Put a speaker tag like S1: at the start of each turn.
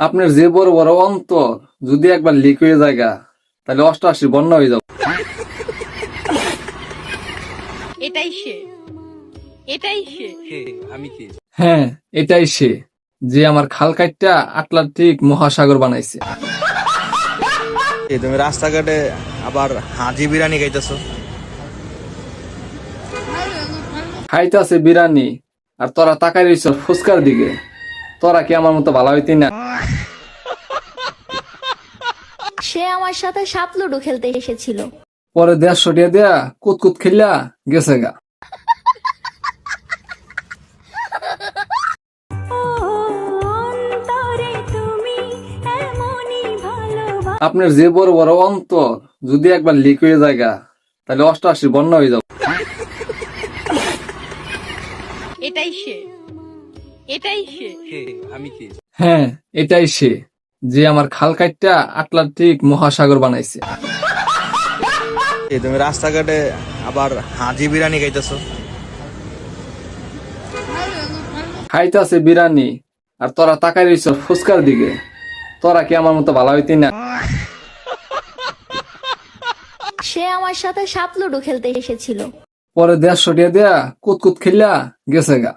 S1: আপনার যে বড় বড় অন্তর যদি একবার লিক হয়ে যায় গা, তাহলে অষ্টআশি বন্যা হয়ে যাবে।
S2: এটাই সে, এটাই সে।
S3: আমি কি?
S1: হ্যাঁ, এটাই সে, যে আমার খাল কাটটা আটলান্টিক মহাসাগর বানাইছে।
S3: তুমি রাস্তাঘাটে আবার হাজি বিরিয়ানি খাইতেছো?
S1: খাইতাছে বিরানি, আর তোরা তাকাই রইছ ফুচকার দিকে। তোরা কি আমার মতো ভালো হইতি না?
S4: সে আমার সাথে সাপ লুডো খেলতে এসেছিল।
S1: পরে 150 টাকা দেয়া কুতকুত খেললা গেছে গা। আপনার যে বড় বড় অন্তর যদি একবার লিক হয়ে যায় গা, তাহলে অষ্টআশি বন্যা হয়ে যাবে।
S2: এটাই সে, এটাই সে।
S3: আমি কি?
S1: হ্যাঁ, এটাই সে, যে আমার খাল কাটটা আটলান্টিক মহাসাগর বানাইছে।
S3: তুমি রাস্তাঘাটে আবার হাজি বিরিয়ানি খাইতেছো?
S1: খাইতাছে বিরানি, আর তোরা তাকাই রইছ ফুচকার দিকে। তোরা কি আমার মতো ভালো হইতি না?
S4: সে আমার সাথে সাপ লুডো খেলতে এসেছিল।
S1: পরে 150 টাকা দেয়া কুতকুত খেললা গেছে গা।